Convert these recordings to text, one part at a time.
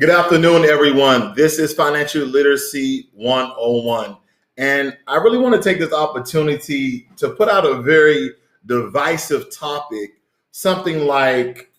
Good afternoon, everyone. This is Financial Literacy 101. And I really want to take this opportunity to put out a very divisive topic, something like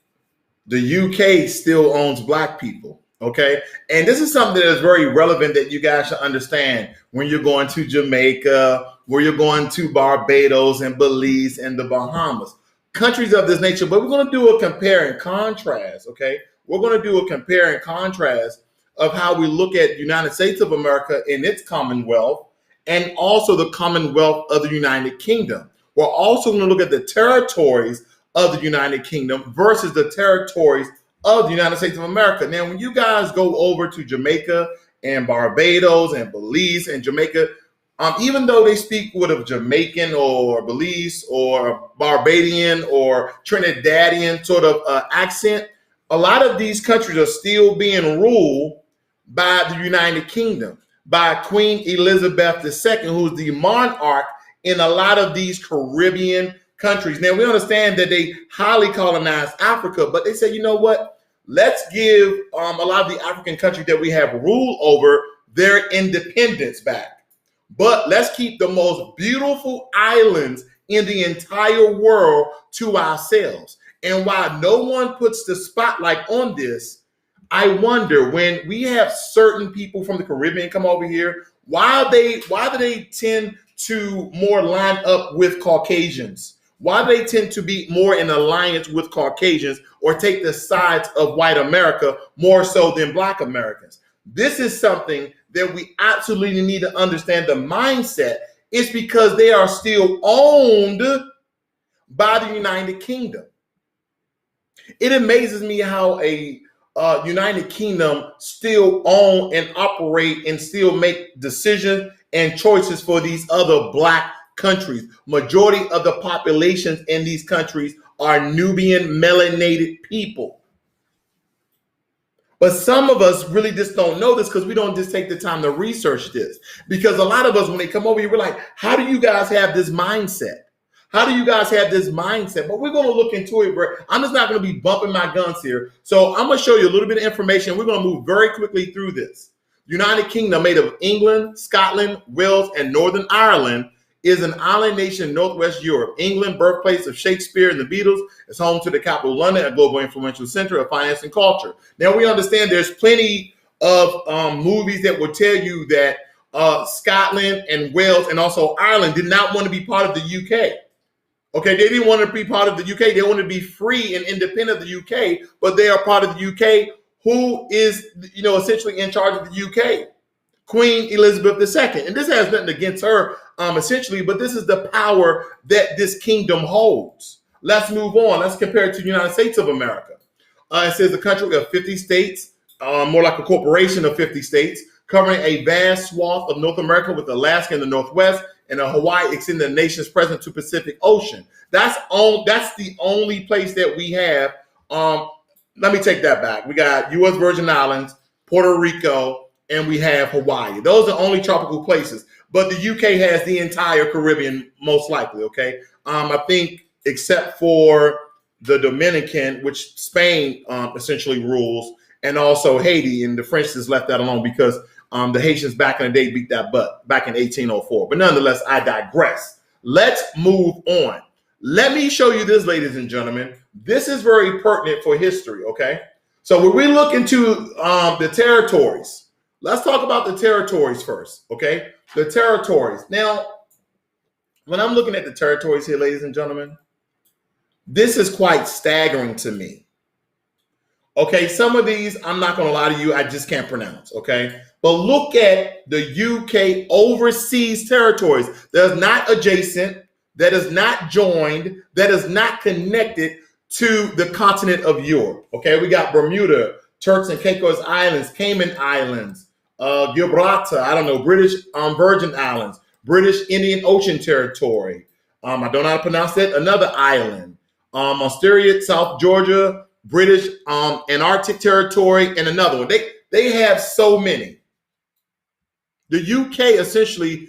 the UK still owns Black people. Okay. And this is something that is very relevant that you guys should understand when you're going to Jamaica, where you're going to Barbados and Belize and the Bahamas, countries of this nature. But we're going to do a compare and contrast. Okay. We're going to do a compare and contrast of how we look at the United States of America in its Commonwealth and also the Commonwealth of the United Kingdom. We're also going to look at the territories of the United Kingdom versus the territories of the United States of America. Now, when you guys go over to Jamaica and Barbados and Belize and Jamaica, even though they speak with a Jamaican or Belize or Barbadian or Trinidadian sort of accent, a lot of these countries are still being ruled by the United Kingdom, by Queen Elizabeth II, who's the monarch in a lot of these Caribbean countries. Now, we understand that they highly colonized Africa, but they said, you know what? Let's give a lot of the African countries that we have ruled over their independence back. But let's keep the most beautiful islands in the entire world to ourselves. And while no one puts the spotlight on this, I wonder when we have certain people from the Caribbean come over here, why do they tend to more line up with Caucasians? Why do they tend to be more in alliance with Caucasians or take the sides of white America more so than Black Americans? This is something that we absolutely need to understand the mindset. It's because they are still owned by the United Kingdom. It amazes me how a United Kingdom still own and operate and still make decisions and choices for these other Black countries. Majority of the populations in these countries are Nubian melanated people. But some of us really just don't know this because we don't just take the time to research this. Because a lot of us, when they come over here, we're like, how do you guys have this mindset? How do you guys have this mindset? But we're going to look into it. I'm just not going to be bumping my guns here. So I'm going to show you a little bit of information. We're going to move very quickly through this. United Kingdom, made of England, Scotland, Wales, and Northern Ireland, is an island nation in Northwest Europe. England, birthplace of Shakespeare and the Beatles, is home to the capital London, a global influential center of finance and culture. Now, we understand there's plenty of movies that will tell you that Scotland and Wales and also Ireland did not want to be part of the UK. Okay, they didn't want to be part of the UK. They wanted to be free and independent of the UK, but they are part of the UK. Who is, essentially in charge of the UK? Queen Elizabeth II. And this has nothing against her, essentially, but this is the power that this kingdom holds. Let's move on. Let's compare it to the United States of America. It says a country of 50 states, more like a corporation of 50 states, covering a vast swath of North America with Alaska in the Northwest and Hawaii extending the nation's present to Pacific Ocean. That's the only place that we have. Let me take that back. We got U.S. Virgin Islands, Puerto Rico, and we have Hawaii. Those are only tropical places. But the UK has the entire Caribbean, most likely, okay? I think except for the Dominican, which Spain essentially rules, and also Haiti, and the French just left that alone because the Haitians back in the day beat that butt back in 1804. But nonetheless, I digress. Let's move on. Let me show you this, ladies and gentlemen. This is very pertinent for history, okay? So when we look into the territories, let's talk about the territories first, okay? The territories. Now, when I'm looking at the territories here, ladies and gentlemen, this is quite staggering to me. Okay, some of these, I'm not going to lie to you, I just can't pronounce, okay? But look at the UK overseas territories. That is not adjacent, that is not joined, that is not connected to the continent of Europe, okay? We got Bermuda, Turks and Caicos Islands, Cayman Islands, Gibraltar, British Virgin Islands, British Indian Ocean Territory. I don't know how to pronounce that. Another island. Australia, South Georgia, British Antarctic Territory, and another one. They have so many. The UK essentially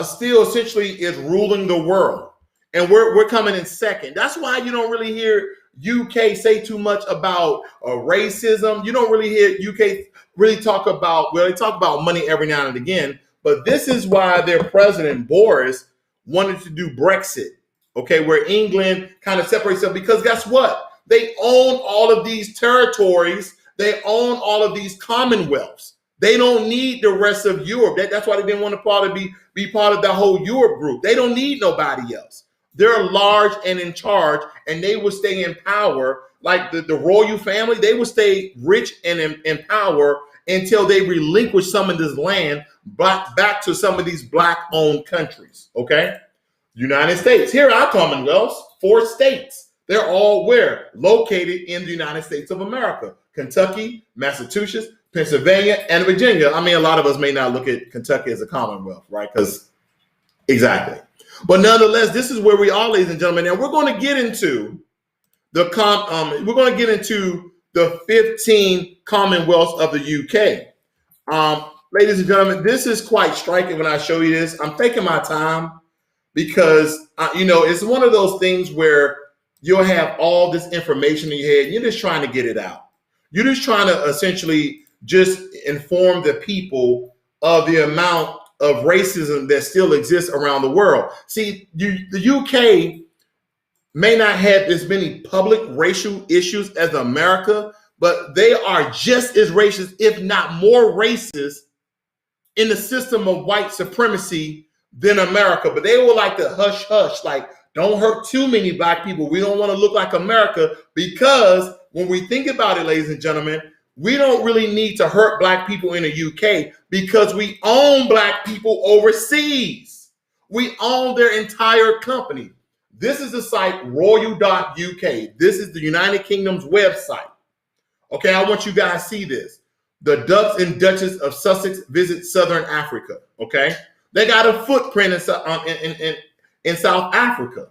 still is ruling the world, and we're coming in second. That's why you don't really hear UK say too much about racism. You don't really hear UK really talk about, well, they talk about money every now and again, but this is why their president, Boris, wanted to do Brexit, okay, where England kind of separates itself, because guess what? They own all of these territories. They own all of these commonwealths. They don't need the rest of Europe. That's why they didn't want to be part of the whole Europe group. They don't need nobody else. They're large and in charge, and they will stay in power. Like the royal family, they will stay rich and in power until they relinquish some of this land back to some of these black-owned countries, okay? United States. Here are our commonwealths, 4 states. They're all where? Located in the United States of America. Kentucky, Massachusetts, Pennsylvania, and Virginia. I mean, a lot of us may not look at Kentucky as a commonwealth, right? Because exactly. But nonetheless, this is where we are, ladies and gentlemen. And we're going to get into the 15 commonwealths of the UK. Ladies and gentlemen, this is quite striking when I show you this. I'm taking my time because it's one of those things where you'll have all this information in your head and you're just trying to get it out. You're just trying to essentially just inform the people of the amount of racism that still exists around the world. See, the UK may not have as many public racial issues as America, but they are just as racist, if not more racist, in the system of white supremacy than America. But they will like to hush, hush, like, don't hurt too many black people. We don't want to look like America, because when we think about it, ladies and gentlemen, we don't really need to hurt black people in the UK because we own black people overseas. We own their entire company. This is the site royal.uk. This is the United Kingdom's website. Okay, I want you guys to see this. The Dukes and Duchess of Sussex visit Southern Africa. Okay, they got a footprint in South Africa.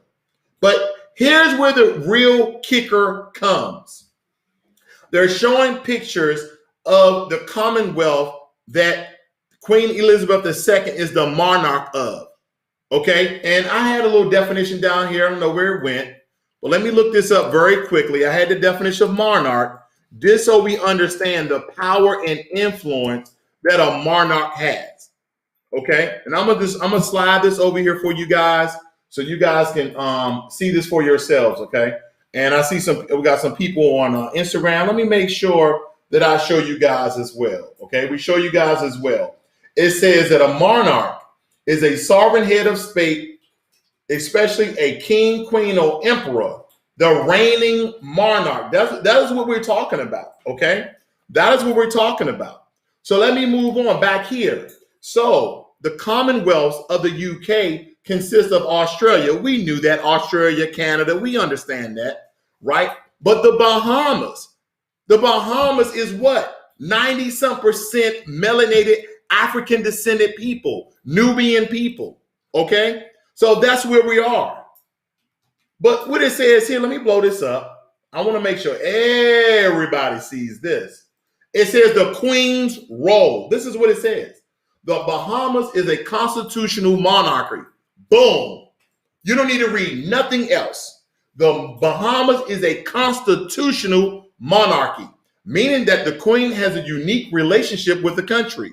But here's where the real kicker comes. They're showing pictures of the Commonwealth that Queen Elizabeth II is the monarch of. Okay, and I had a little definition down here. I don't know where it went, but let me look this up very quickly. I had the definition of monarch, just so we understand the power and influence that a monarch has. Okay, and I'm gonna slide this over here for you guys so you guys can see this for yourselves. Okay, and I see we got some people on Instagram. Let me make sure that I show you guys as well. Okay, we show you guys as well. It says that a monarch is a sovereign head of state, especially a king, queen, or emperor, the reigning monarch. That is what we're talking about, okay? That is what we're talking about. So let me move on back here. So the commonwealths of the UK consist of Australia. We knew that. Australia, Canada, we understand that, right? But the Bahamas is what? 90-some% melanated African descended people, Nubian people, okay? So that's where we are. But what it says here, let me blow this up. I want to make sure everybody sees this. It says the Queen's role. This is what it says. The Bahamas is a constitutional monarchy. Boom. You don't need to read nothing else. The Bahamas is a constitutional monarchy, meaning that the Queen has a unique relationship with the country.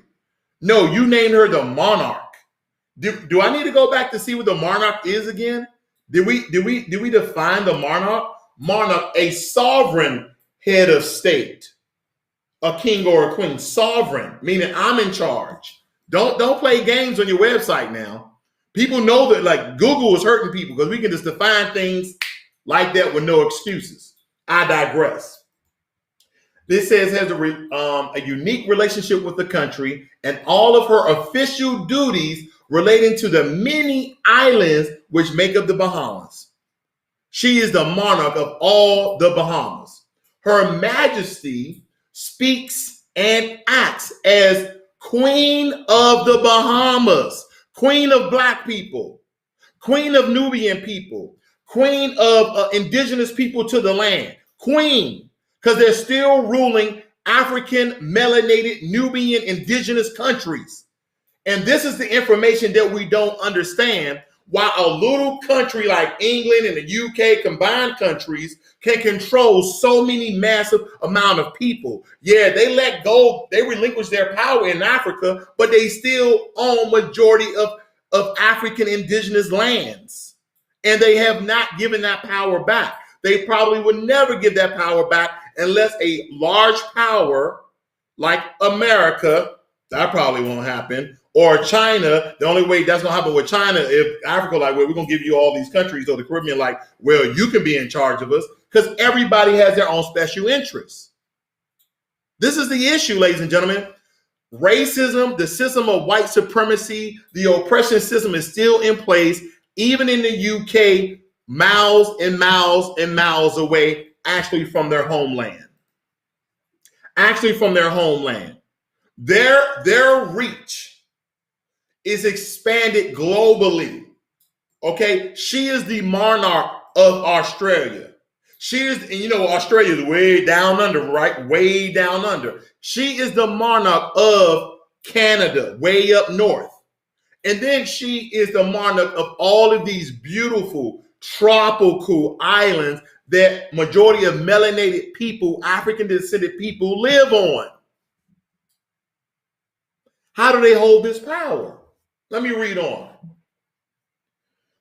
No, you named her the monarch. Do I need to go back to see what the monarch is again? Did we define the monarch? Monarch, a sovereign head of state, a king or a queen. Sovereign, meaning I'm in charge. Don't play games on your website now. People know that, like, Google is hurting people because we can just define things like that with no excuses. I digress. This says has a unique relationship with the country and all of her official duties relating to the many islands which make up the Bahamas. She is the monarch of all the Bahamas. Her Majesty speaks and acts as Queen of the Bahamas, Queen of Black people, Queen of Nubian people, Queen of indigenous people to the land, Queen. Because they're still ruling African, melanated, Nubian, indigenous countries. And this is the information that we don't understand While a little country like England and the UK, combined countries, can control so many massive amount of people. Yeah, they let go, they relinquish their power in Africa, but they still own majority of African indigenous lands. And they have not given that power back. They probably would never give that power back unless a large power like America, that probably won't happen, or China. The only way that's going to happen with China, if Africa, like, well, we're going to give you all these countries, or the Caribbean, like, well, you can be in charge of us, because everybody has their own special interests. This is the issue, ladies and gentlemen. Racism, the system of white supremacy, the oppression system is still in place, even in the UK, miles and miles and miles away, actually from their homeland. Actually from their homeland. Their reach is expanded globally. Okay, she is the monarch of Australia. She is, and you know, Australia is way down under, right? Way down under. She is the monarch of Canada, way up north. And then she is the monarch of all of these beautiful tropical islands that majority of melanated people, African descended people, live on. How do they hold this power? Let me read on.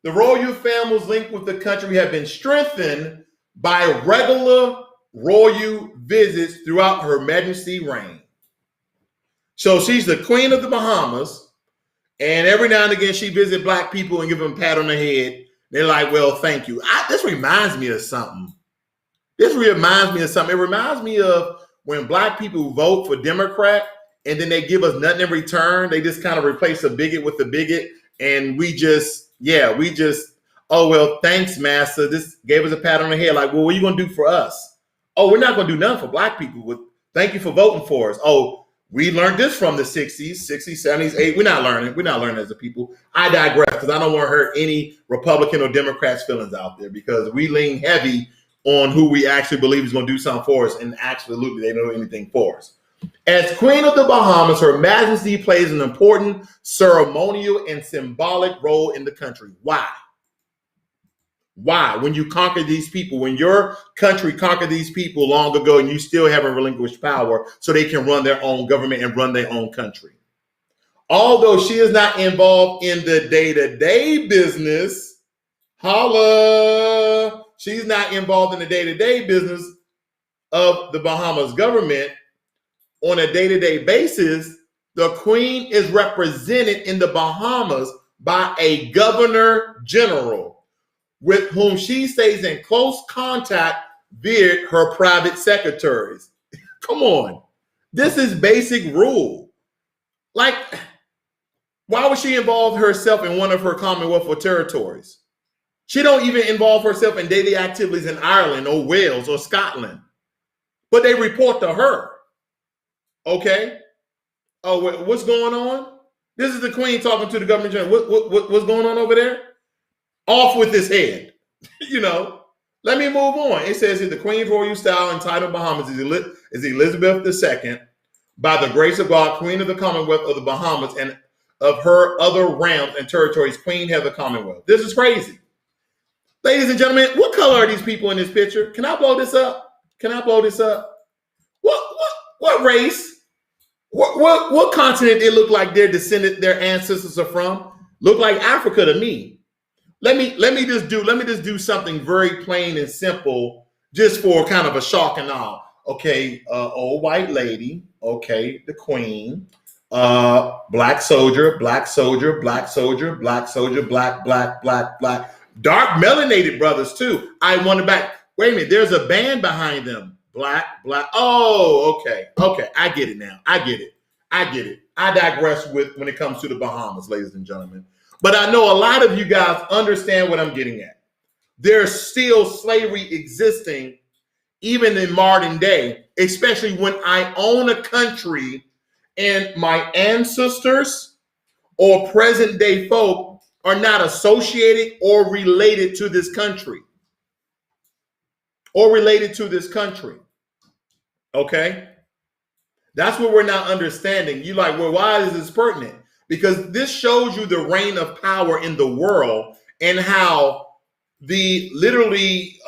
The royal families linked with the country have been strengthened by regular royal visits throughout Her Majesty's reign. So she's the Queen of the Bahamas, and every now and again she visits Black people and give them a pat on the head. They're like, well, thank you. This reminds me of something. It reminds me of when Black people vote for Democrat and then they give us nothing in return. They just kind of replace a bigot with a bigot. And we just, oh, well, thanks, master. This gave us a pat on the head. Like, well, what are you going to do for us? Oh, we're not going to do nothing for Black people. Thank you for voting for us. Oh, we learned this from the 60s, 70s, 80s. We're not learning as a people. I digress because I don't want to hurt any Republican or Democrats' feelings out there, because we lean heavy on who we actually believe is going to do something for us, and absolutely they don't do anything for us. As Queen of the Bahamas, Her Majesty plays an important ceremonial and symbolic role in the country. Why? Why? When you conquer these people, when your country conquered these people long ago and you still haven't relinquished power so they can run their own government and run their own country. Although she is not involved in the day-to-day business, holla, she's not involved in the day-to-day business of the Bahamas government. On a day-to-day basis, the Queen is represented in the Bahamas by a governor general with whom she stays in close contact via her private secretaries. Come on. This is basic rule. Like, why would she involve herself in one of her Commonwealth or territories? She don't even involve herself in daily activities in Ireland or Wales or Scotland. But they report to her. Okay. Oh, what's going on? This is the Queen talking to the governor general. What's going on over there? Off with his head. You know. Let me move on. It says in the Queen's royal style entitled Bahamas is Elizabeth II, by the grace of God, Queen of the Commonwealth of the Bahamas and of her other realms and territories, Queen Head of the Commonwealth. This is crazy. Ladies and gentlemen, what color are these people in this picture? Can I blow this up? What race? What continent they look like their ancestors are from? Look like Africa to me. Let me just do something very plain and simple, just for kind of a shock and awe. Okay, old white lady. Okay, the Queen. Black soldier, black soldier, black soldier, black soldier, black. Dark melanated brothers too. I wonder back. Wait a minute, there's a band behind them. Black. Oh, okay. I get it now. I get it. I digress when it comes to the Bahamas, ladies and gentlemen. But I know a lot of you guys understand what I'm getting at. There's still slavery existing even in modern day, especially when I own a country and my ancestors or present day folk are not associated or related to this country. Okay? That's what we're not understanding. You like, well, why is this pertinent? because this shows you the reign of power in the world and how the literally,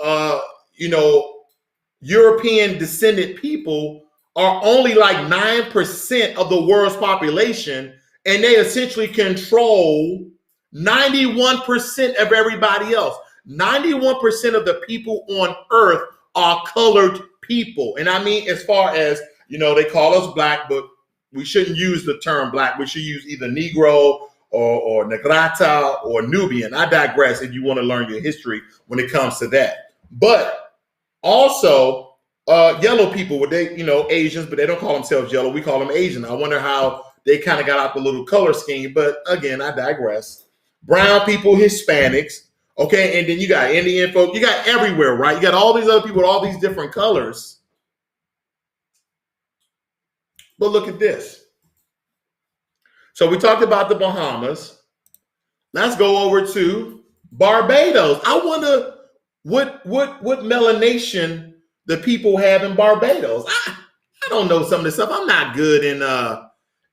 European descended people are only like 9% of the world's population, and they essentially control 91% of everybody else. 91% of the people on earth are colored people. And I mean, as far as, they call us black, but we shouldn't use the term black. We should use either Negro or Negrata or Nubian. I digress if you want to learn your history when it comes to that. But also, yellow people, they, Asians, but they don't call themselves yellow. We call them Asian. I wonder how they kind of got out the little color scheme. But again, I digress. Brown people, Hispanics. Okay, and then you got Indian folk. You got everywhere, right? You got all these other people with all these different colors. But look at this. So we talked about the Bahamas. Let's go over to Barbados. I wonder what melanation the people have in Barbados. I don't know some of this stuff. I'm not good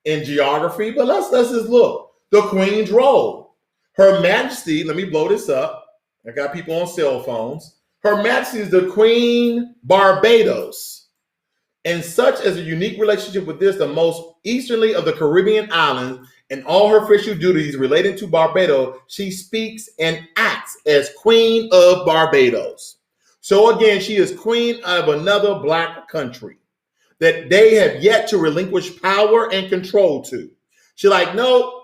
in geography, but let's just look. The Queen's Robe. Her Majesty, let me blow this up. I got people on cell phones. Her Majesty is the Queen Barbados. And such as a unique relationship with this, the most easterly of the Caribbean islands, and all her official duties relating to Barbados, she speaks and acts as Queen of Barbados. So again, she is queen of another black country that they have yet to relinquish power and control to. She's like, no,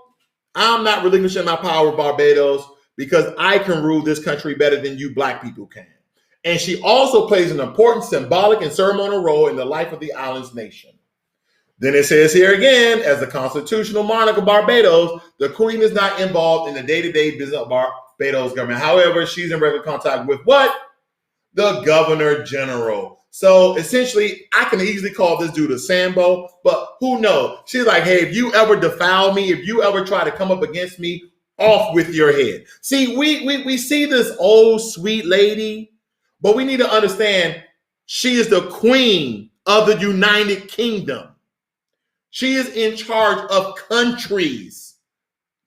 I'm not relinquishing my power of Barbados because I can rule this country better than you black people can. And she also plays an important symbolic and ceremonial role in the life of the island's nation. Then it says here again, as the constitutional monarch of Barbados, the Queen is not involved in the day-to-day business of Barbados government. However, she's in regular contact with what? The Governor General. So essentially, I can easily call this dude a Sambo, but who knows? She's like, hey, if you ever defile me, if you ever try to come up against me, off with your head. See, we see this old sweet lady, but we need to understand she is the queen of the United Kingdom. She is in charge of countries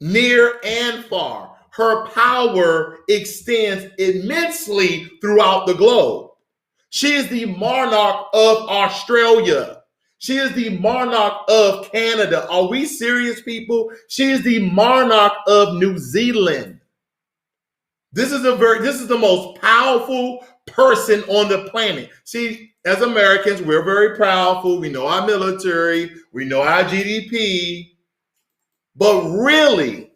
near and far. Her power extends immensely throughout the globe. She is the monarch of Australia. She is the monarch of Canada. Are we serious, people? She is the monarch of New Zealand. This is the most powerful person on the planet. See, as Americans, we're very powerful. We know our military. We know our GDP. But really,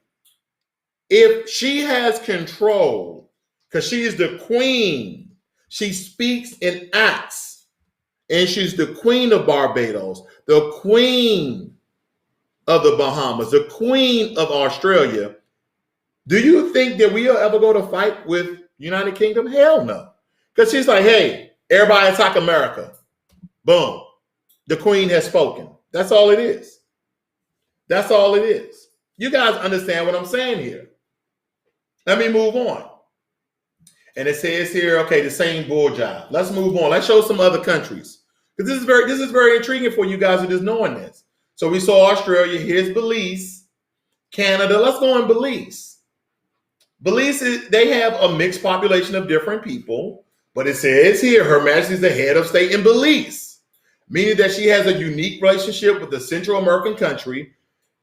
if she has control, because she is the queen, she speaks and acts, and she's the queen of Barbados, the queen of the Bahamas, the queen of Australia. Do you think that we'll ever go to fight with United Kingdom? Hell no. Because she's like, hey, everybody attack America. Boom. The queen has spoken. That's all it is. That's all it is. You guys understand what I'm saying here. Let me move on. And it says here, okay, the same bull job. Let's move on. Let's show some other countries. Because this is very intriguing for you guys who just knowing this. So we saw Australia. Here's Belize. Canada. Let's go in Belize. Belize, they have a mixed population of different people. But it says here, Her Majesty is the head of state in Belize. Meaning that she has a unique relationship with the Central American country.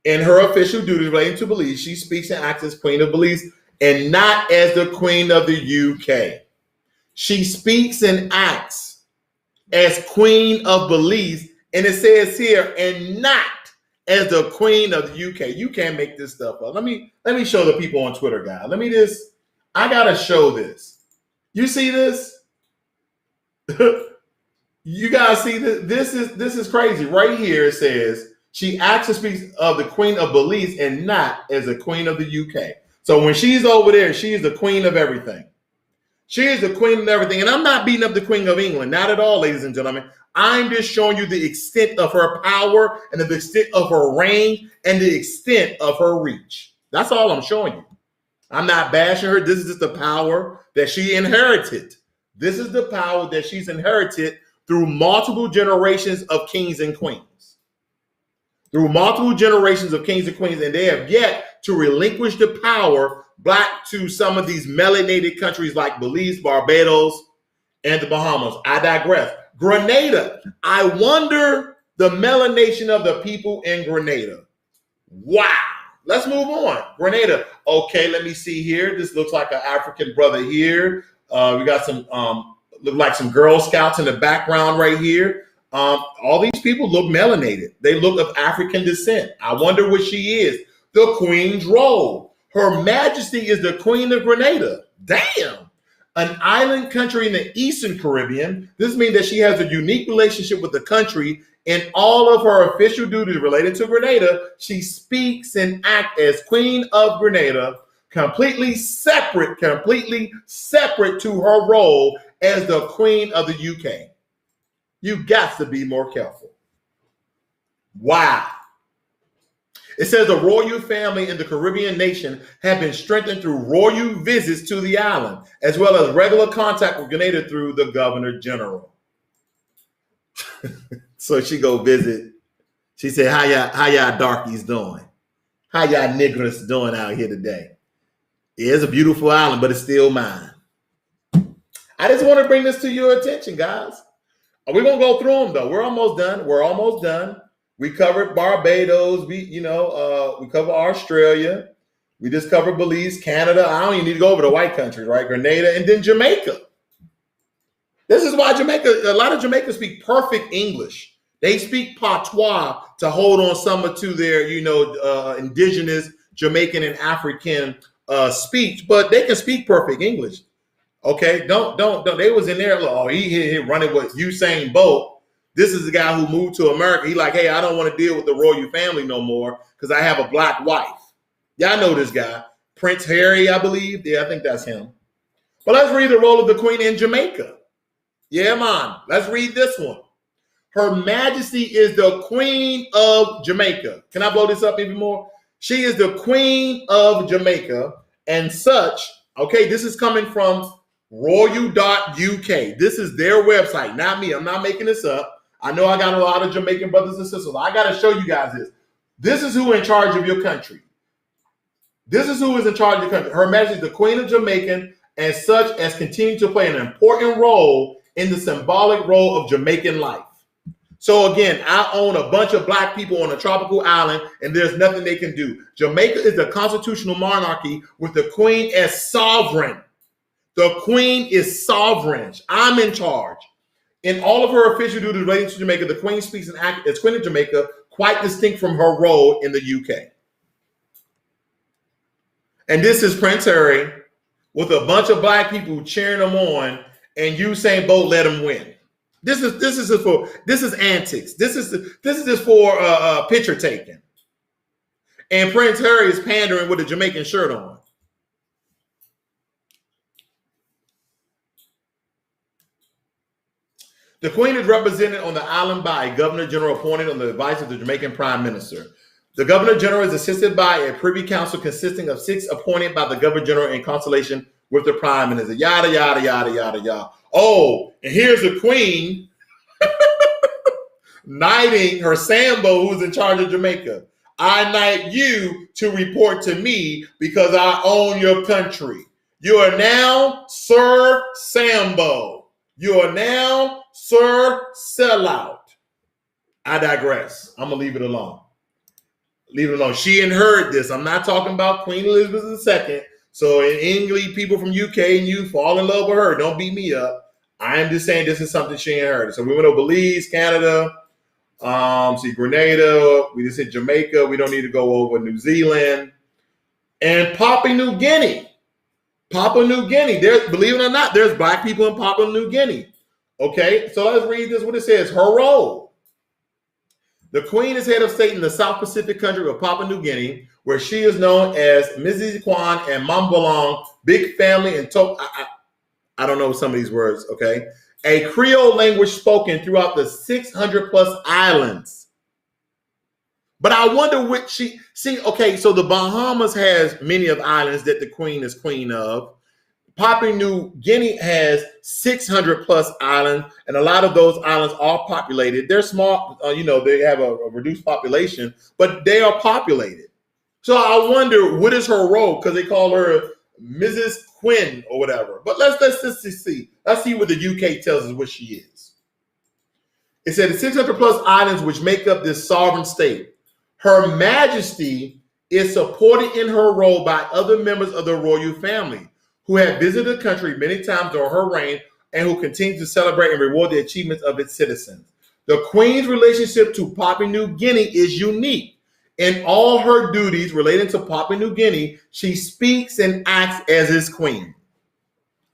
In her official duties relating to Belize, she speaks and acts as Queen of Belize, and not as the Queen of the UK. She speaks and acts as Queen of Belize, and it says here, and not as the Queen of the UK. You can't make this stuff up. Let me show the people on Twitter, guys. I gotta show this. You see this? You guys see this? This is crazy. Right here it says she acts and speaks of the Queen of Belize and not as the Queen of the UK. So when she's over there, she is the queen of everything. She is the queen of everything. And I'm not beating up the Queen of England. Not at all, ladies and gentlemen. I'm just showing you the extent of her power and the extent of her reign and the extent of her reach. That's all I'm showing you. I'm not bashing her. This is just the power that she inherited. This is the power that she's inherited through multiple generations of kings and queens. through multiple generations of kings and queens, and they have yet to relinquish the power back to some of these melanated countries like Belize, Barbados, and the Bahamas. I digress. Grenada. I wonder the melanation of the people in Grenada. Wow. Let's move on. Grenada. Okay, let me see here. This looks like an African brother here. We got some look like some Girl Scouts in the background right here. All these people look melanated. They look of African descent. I wonder what she is. The Queen's role. Her Majesty is the Queen of Grenada. Damn. An island country in the Eastern Caribbean. This means that she has a unique relationship with the country. In all of her official duties related to Grenada, she speaks and acts as Queen of Grenada, completely separate to her role as the Queen of the UK. You got to be more careful. Wow. It says the royal family in the Caribbean nation have been strengthened through royal visits to the island, as well as regular contact with Grenada through the Governor General. So she go visit. She said, how y'all darkies doing? How y'all niggers doing out here today? It's a beautiful island, but it's still mine. I just want to bring this to your attention, guys. We're going to go through them, though. We're almost done. We covered Barbados. We covered Australia. We just covered Belize, Canada. I don't even need to go over the white countries, right? Grenada, and then Jamaica. This is why a lot of Jamaicans speak perfect English. They speak patois to hold on some to their, indigenous Jamaican and African speech, but they can speak perfect English. Okay, don't. They was in there. Oh, he running with Usain Bolt. This is the guy who moved to America. He like, hey, I don't want to deal with the royal family no more because I have a black wife. Y'all know this guy, Prince Harry, I believe. Yeah, I think that's him. But let's read the role of the Queen in Jamaica. Yeah, man. Let's read this one. Her Majesty is the Queen of Jamaica. Can I blow this up even more? She is the Queen of Jamaica and such. Okay, this is coming from royal.uk. This is their website, not me. I'm not making this up. I know I got a lot of Jamaican brothers and sisters. I got to show you guys this. This is who in charge of your country. This is who is in charge of your country. Her Majesty is the Queen of Jamaica and such as continue to play an important role in the symbolic role of Jamaican life. So again, I own a bunch of black people on a tropical island, and there's nothing they can do. Jamaica is a constitutional monarchy with the Queen as sovereign. The Queen is sovereign. I'm in charge. In all of her official duties relating to Jamaica, the Queen speaks and acts as Queen of Jamaica, quite distinct from her role in the UK. And this is Prince Harry with a bunch of black people cheering him on, and Usain Bolt let him win. This is antics. This is just for picture taking. And Prince Harry is pandering with a Jamaican shirt on. The Queen is represented on the island by a Governor General appointed on the advice of the Jamaican Prime Minister. The Governor General is assisted by a Privy Council consisting of 6 appointed by the Governor General in consultation with the Prime Minister. Yada, yada, yada, yada, yada. Oh, and here's the Queen knighting her Sambo, who's in charge of Jamaica. I knight you to report to me because I own your country. You are now Sir Sambo. You are now Sir Sellout. I digress. I'm going to leave it alone. Leave it alone. She inherited this. I'm not talking about Queen Elizabeth II. So in England, people from UK and you fall in love with her. Don't beat me up. I'm just saying this is something she inherited. So we went to Belize, Canada, Grenada. We just hit Jamaica. We don't need to go over New Zealand. And Papua New Guinea. Papua New Guinea. Believe it or not, there's black people in Papua New Guinea. Okay, so let's read this, what it says. Her role. The Queen is head of state in the South Pacific country of Papua New Guinea, where she is known as Mrs. Kwan and Mambalong, big family, and I don't know some of these words, okay? A Creole language spoken throughout the 600 plus islands. But I wonder what okay, so the Bahamas has many of islands that the Queen is queen of. Papua New Guinea has 600 plus islands, and a lot of those islands are populated. They're small, they have a reduced population, but they are populated. So I wonder what is her role, because they call her Mrs. Quinn or whatever. But let's just see. Let's see what the UK tells us what she is. It said the 600 plus islands which make up this sovereign state. Her Majesty is supported in her role by other members of the royal family who have visited the country many times during her reign and who continue to celebrate and reward the achievements of its citizens. The Queen's relationship to Papua New Guinea is unique. In all her duties relating to Papua New Guinea, she speaks and acts as its queen.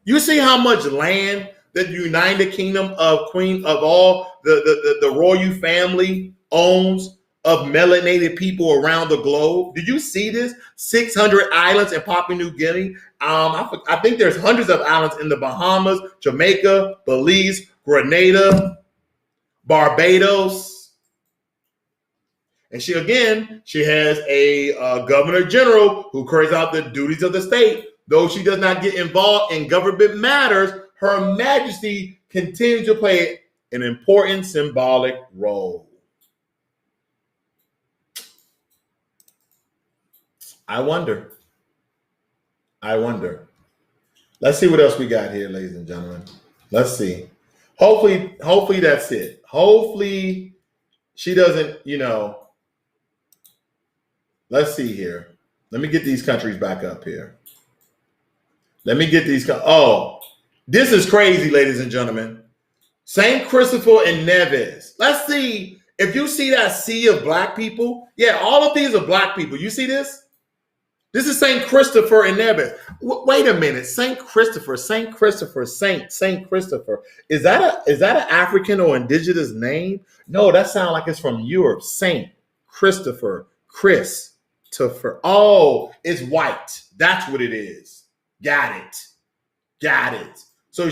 You see how much land that the United Kingdom of Queen of all the royal family owns of melanated people around the globe. Did you see this? 600 islands in Papua New Guinea. I think there's hundreds of islands in the Bahamas, Jamaica, Belize, Grenada, Barbados. And she has a governor general who carries out the duties of the state. Though she does not get involved in government matters, Her Majesty continues to play an important symbolic role. I wonder. Let's see what else we got here, ladies and gentlemen. Let's see. Hopefully that's it. Hopefully she doesn't, let's see here. Let me get these countries back up here. Let me get these. Oh, this is crazy, ladies and gentlemen. St. Christopher and Nevis. Let's see if you see that sea of black people. Yeah, all of these are black people. You see this? This is St. Christopher and Nevis. Wait a minute. St. Christopher. Is that an African or indigenous name? No, that sounds like it's from Europe. St. Christopher. Christopher. Oh, it's white. That's what it is. Got it. So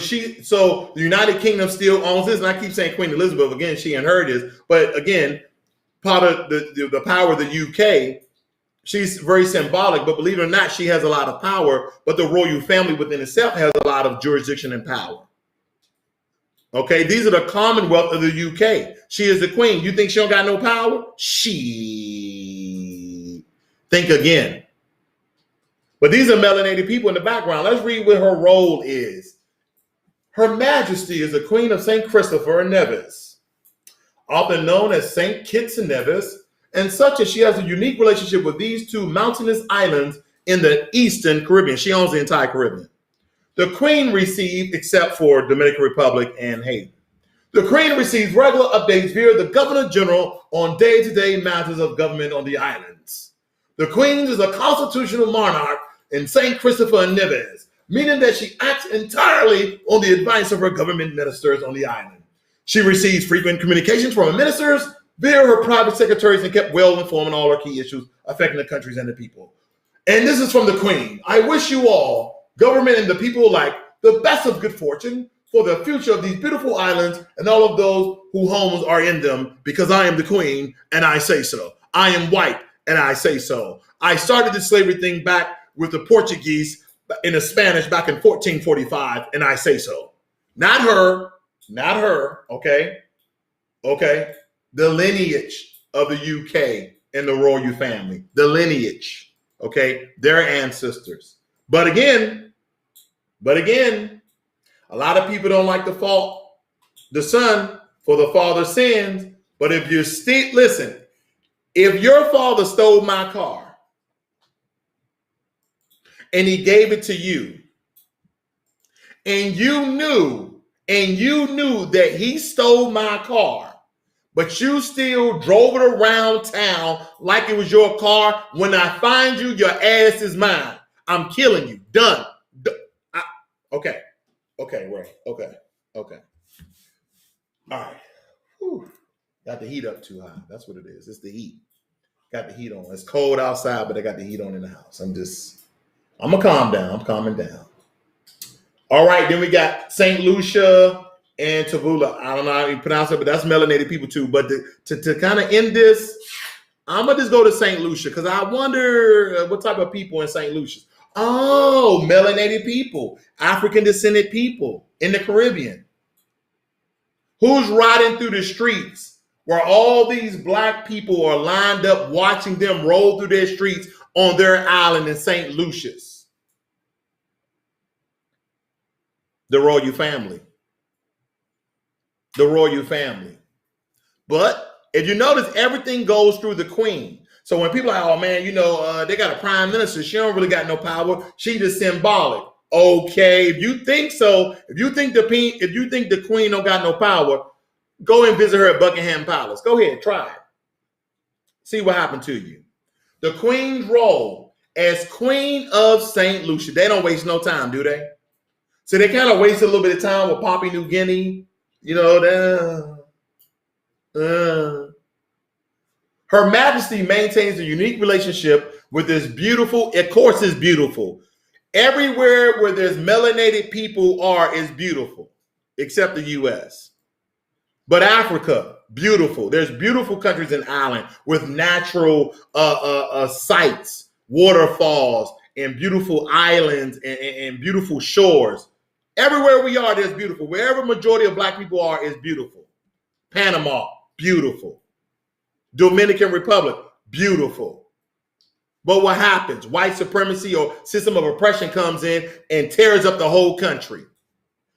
the United Kingdom still owns this, and I keep saying Queen Elizabeth again. She inherited this, but again, part of the power of the UK. She's very symbolic, but believe it or not, she has a lot of power. But the royal family within itself has a lot of jurisdiction and power. Okay, these are the Commonwealth of the UK. She is the queen. You think she don't got no power? Think again. But these are melanated people in the background. Let's read what her role is. Her Majesty is the Queen of St. Christopher and Nevis, often known as St. Kitts and Nevis, and such as she has a unique relationship with these two mountainous islands in the Eastern Caribbean. She owns the entire Caribbean. The Queen received, except for Dominican Republic and Haiti, the Queen receives regular updates via the Governor General on day-to-day matters of government on the islands. The Queen is a constitutional monarch in St. Christopher and Nevis, meaning that she acts entirely on the advice of her government ministers on the island. She receives frequent communications from her ministers via her private secretaries and kept well informed on all her key issues affecting the countries and the people. And this is from the Queen. I wish you all, government and the people alike, the best of good fortune for the future of these beautiful islands and all of those whose homes are in them, because I am the Queen and I say so. I am white and I say so. I started the slavery thing back with the Portuguese in the Spanish back in 1445 and I say so. Not her, okay? The lineage of the UK and the royal family, the lineage, okay, their ancestors. But again, a lot of people don't like to fault the son for the father's sins. But if you listen, if your father stole my car and he gave it to you, and you knew that he stole my car, but you still drove it around town like it was your car, when I find you, your ass is mine. I'm killing you. Done. Okay, Ray. Okay. All right. Whew. Got the heat up too high. That's what it is. It's the heat. Got the heat on. It's cold outside, but I got the heat on in the house. I'm going to calm down. I'm calming down. All right, then we got St. Lucia and Tavula. I don't know how you pronounce it, but that's melanated people too. But to kind of end this, I'm going to just go to St. Lucia because I wonder what type of people in St. Lucia. Oh, melanated people, African descended people in the Caribbean. Who's riding through the streets where all these black people are lined up watching them roll through their streets on their island in St. Lucia's? The royal family. The royal family. But if you notice, everything goes through the queen. So when people are like, oh man, they got a prime minister, she don't really got no power. She just symbolic. Okay, if you think so, if you think the queen don't got no power, go and visit her at Buckingham Palace. Go ahead, try it. See what happened to you. The queen's role as Queen of St. Lucia. They don't waste no time, do they? So they kind of waste a little bit of time with Papua New Guinea. Her Majesty maintains a unique relationship with this beautiful, of course it's beautiful. Everywhere where there's melanated people is beautiful, except the U.S. But Africa, beautiful. There's beautiful countries and islands with natural sights, waterfalls, and beautiful islands and beautiful shores. Everywhere we are, there's beautiful. Wherever majority of black people is beautiful. Panama, beautiful. Dominican Republic, beautiful. But what happens? White supremacy or system of oppression comes in and tears up the whole country.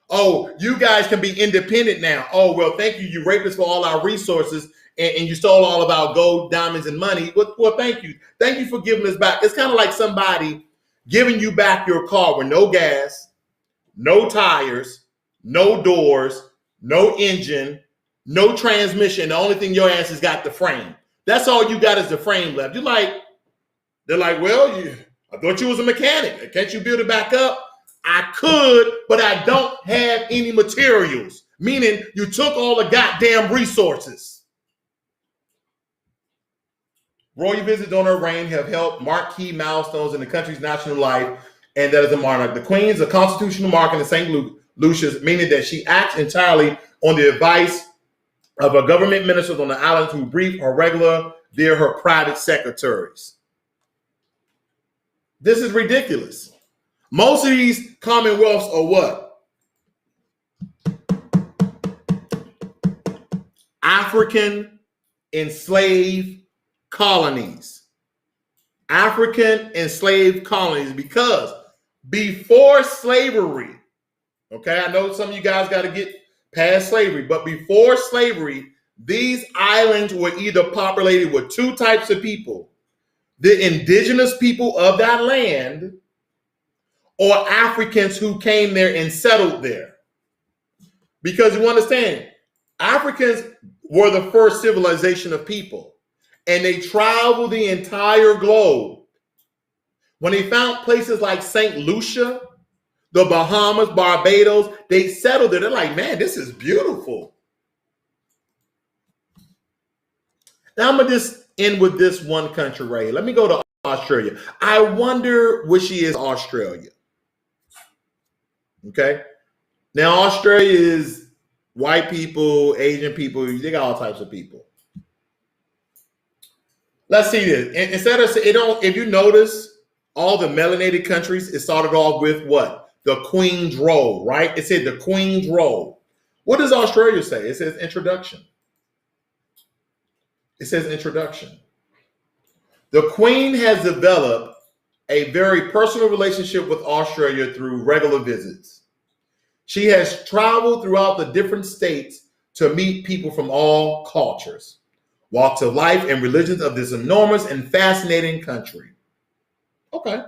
Oh, you guys can be independent now. Oh, well, thank you. You raped us for all our resources and you stole all of our gold, diamonds, and money. Well, thank you. Thank you for giving us back. It's kind of like somebody giving you back your car with no gas, no tires, no doors, no engine, no transmission. The only thing your ass has got the frame. That's all you got is the frame left. They're like, well, I thought you was a mechanic. Can't you build it back up? I could, but I don't have any materials. Meaning you took all the goddamn resources. Royal visits during her reign have helped mark key milestones in the country's national life, and that is a monarch. The Queen is a constitutional monarch in St. Lucia's, meaning that she acts entirely on the advice of her government ministers on the islands who brief her regular, they're her private secretaries. This is ridiculous. Most of these commonwealths are what? African enslaved colonies. African enslaved colonies, because before slavery, okay, I know some of you guys got to get past slavery, but before slavery, these islands were either populated with two types of people: the indigenous people of that land, or Africans who came there and settled there. Because you understand, Africans were the first civilization of people, and they traveled the entire globe. When they found places like St. Lucia, the Bahamas, Barbados, they settled there. They're like, man, this is beautiful. Now I'm going to just end with this one country right here. Let me go to Australia. I wonder which is Australia. Okay. Now Australia is white people, Asian people, they got all types of people. Let's see this. Instead of if you notice, all the melanated countries, it started off with what? The Queen's role, right? It said the Queen's role. What does Australia say? It says introduction. It says introduction. The Queen has developed a very personal relationship with Australia through regular visits. She has traveled throughout the different states to meet people from all cultures, walks of life, and religions of this enormous and fascinating country. Okay.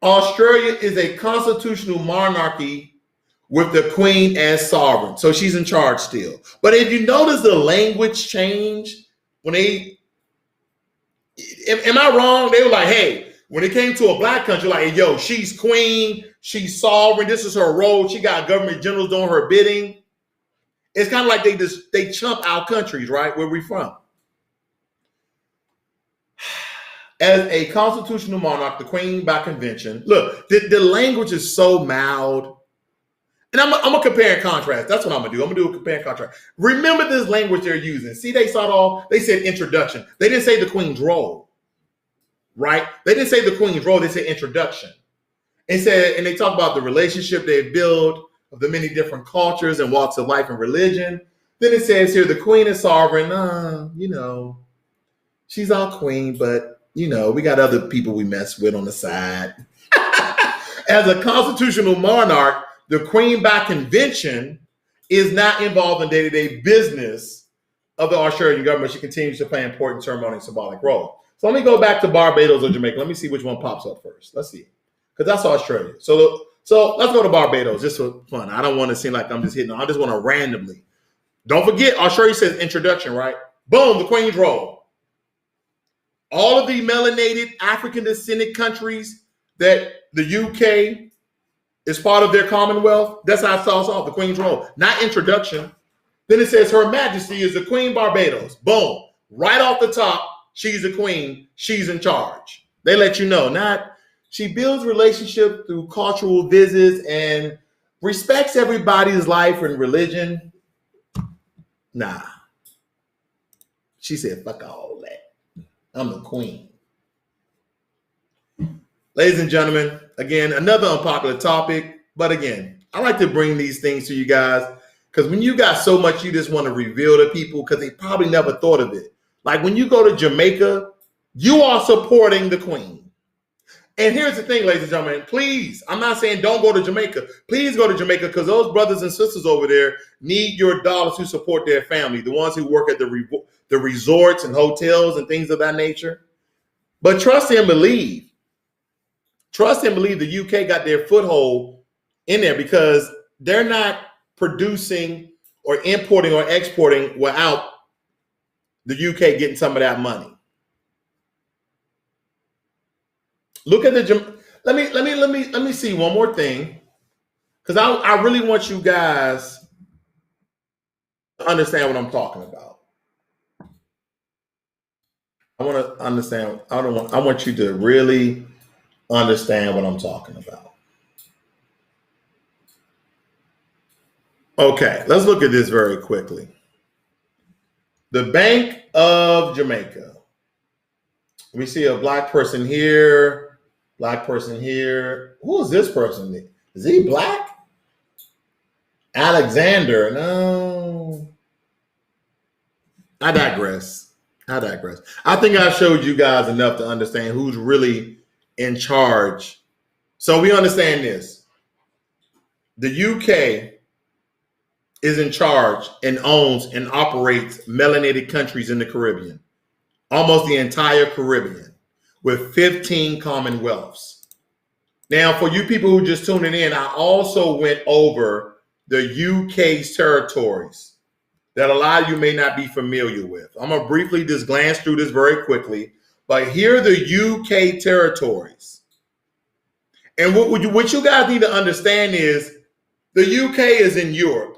Australia is a constitutional monarchy with the Queen as sovereign. So she's in charge still. But if you notice the language change, when they, am I wrong? They were like, hey, when it came to a black country, like, hey, yo, she's queen, she's sovereign, this is her role, she got government generals doing her bidding. It's kind of like they chump our countries, right, where we from. As a constitutional monarch, the Queen by convention, look, the language is so mild. And I'm going to compare and contrast. That's what I'm going to do. I'm going to do a compare and contrast. Remember this language they're using. See, they said introduction. They didn't say the Queen's role. right? They didn't say the Queen's role, they said introduction. And they talk about the relationship they built of the many different cultures and walks of life and religion. Then it says here, the Queen is sovereign. She's our queen, but we got other people we mess with on the side. As a constitutional monarch, the Queen by convention is not involved in day-to-day business of the Australian government. She continues to play an important ceremonial and symbolic role. So let me go back to Barbados or Jamaica. Let me see which one pops up first. Let's see. Because that's Australia. So let's go to Barbados just for fun. I don't want to seem like I'm just hitting. I just want to randomly. Don't forget, Australia says introduction, right? Boom, the Queen's role. All of the melanated African descended countries that the UK is part of their Commonwealth, that's how it starts off, the Queen's role, not introduction. Then it says Her Majesty is the Queen Barbados. Boom. Right off the top, she's the queen. She's in charge. They let you know. She builds relationship through cultural visits and respects everybody's life and religion. Nah. She said, fuck all that. I'm the queen. Ladies and gentlemen, again, another unpopular topic. But again, I like to bring these things to you guys because when you got so much you just want to reveal to people because they probably never thought of it. Like when you go to Jamaica, you are supporting the queen. And here's the thing, ladies and gentlemen, please, I'm not saying don't go to Jamaica. Please go to Jamaica because those brothers and sisters over there need your dollars to support their family, the ones who work at the resorts and hotels and things of that nature. But trust and believe. Trust and believe the UK got their foothold in there because they're not producing or importing or exporting without the UK getting some of that money. Look at let me see one more thing because I really want you guys to understand what I'm talking about. I want to understand. I want you to really understand what I'm talking about. Okay, let's look at this very quickly. The Bank of Jamaica. We see a black person here, black person here. Who is this person? Is he black? Alexander. No. I digress. I think I showed you guys enough to understand who's really in charge. So we understand this. The UK is in charge and owns and operates melanated countries in the Caribbean. Almost the entire Caribbean with 15 commonwealths. Now, for you people who just tuning in, I also went over the UK's territories that a lot of you may not be familiar with. I'm going to briefly just glance through this very quickly, but here are the UK territories. And what you guys need to understand is the UK is in Europe,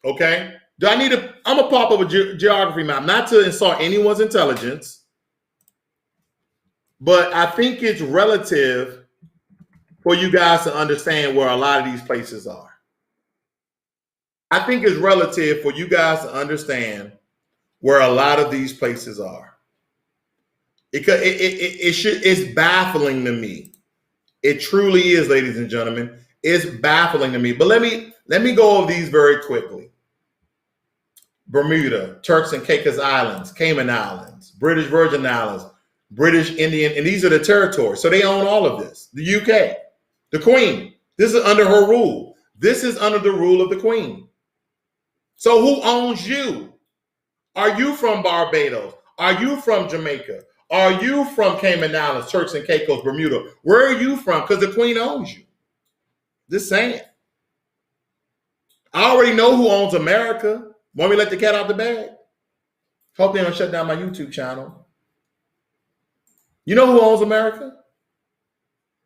okay? I'm going to pop up a geography map, not to insult anyone's intelligence, but I think it's relative for you guys to understand where a lot of these places are. I think it's relative for you guys to understand where a lot of these places are. It's baffling to me. It truly is, ladies and gentlemen. It's baffling to me. But let me go over these very quickly. Bermuda, Turks and Caicos Islands, Cayman Islands, British Virgin Islands, British Indian, and these are the territories. So they own all of this. The UK, the Queen, this is under her rule. This is under the rule of the Queen. So who owns you? Are you from Barbados? Are you from Jamaica? Are you from Cayman Islands, Turks and Caicos, Bermuda? Where are you from? Because the Queen owns you. Just saying. I already know who owns America. Want me to let the cat out the bag? Hope they don't shut down my YouTube channel. You know who owns America?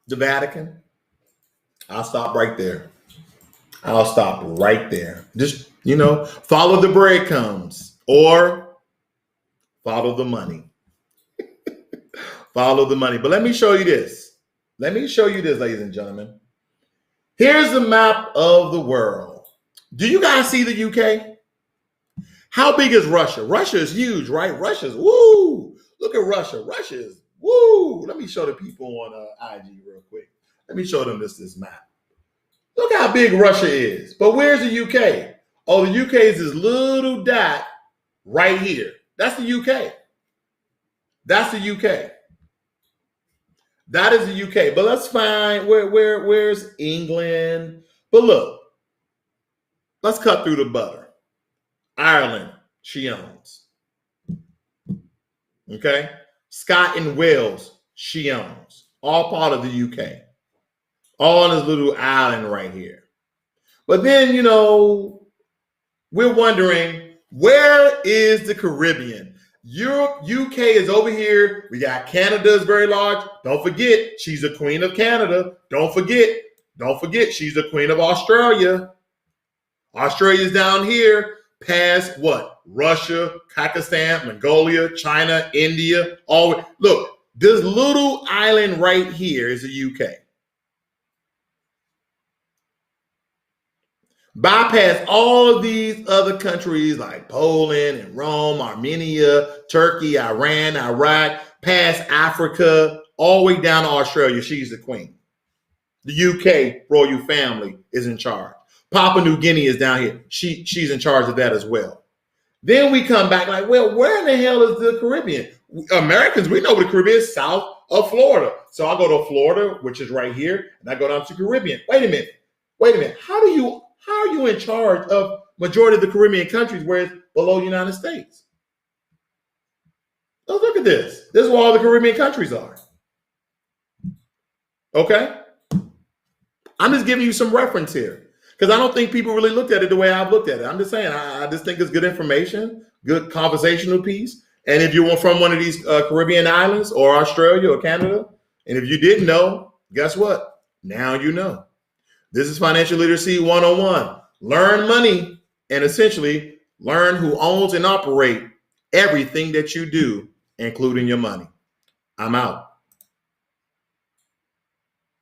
The Vatican. I'll stop right there. Just, follow the breadcrumbs or follow the money. Follow the money. But let me show you this. Ladies and gentlemen. Here's the map of the world. Do you guys see the UK? How big is Russia? Russia is huge, right? Look at Russia. Russia is Woo! Let me show the people on IG real quick. Let me show them this map. Look how big Russia is. But where's the UK? Oh, the UK is this little dot right here. That's the UK. That's the UK. That is the UK. But let's find where's England. But look, let's cut through the butter. Ireland, she owns. Okay? Scotland and Wales, she owns. All part of the UK. All on this little island right here. But then, you know, we're wondering, where is the Caribbean? Europe, UK is over here. We got Canada is very large. Don't forget, she's the queen of Canada. Don't forget, she's the queen of Australia. Australia's down here, past what? Russia, Pakistan, Mongolia, China, India. All look, this little island right here is the UK. Bypass all of these other countries like Poland and Rome, Armenia, Turkey, Iran, Iraq, past Africa, all the way down to Australia. She's the queen. The UK royal family is in charge. Papua New Guinea is down here. She's in charge of that as well. Then we come back like, well, where in the hell is the Caribbean? Americans, we know the Caribbean is south of Florida. So I go to Florida, which is right here, and I go down to the Caribbean. Wait a minute. How are you in charge of majority of the Caribbean countries where it's below the United States? Oh, look at this. This is where all the Caribbean countries are. Okay? I'm just giving you some reference here because I don't think people really looked at it the way I've looked at it. I'm just saying, I just think it's good information, good conversational piece. And if you're from one of these Caribbean islands or Australia or Canada, and if you didn't know, guess what? Now you know. This is Financial Literacy 101. Learn money and essentially learn who owns and operate everything that you do, including your money. I'm out.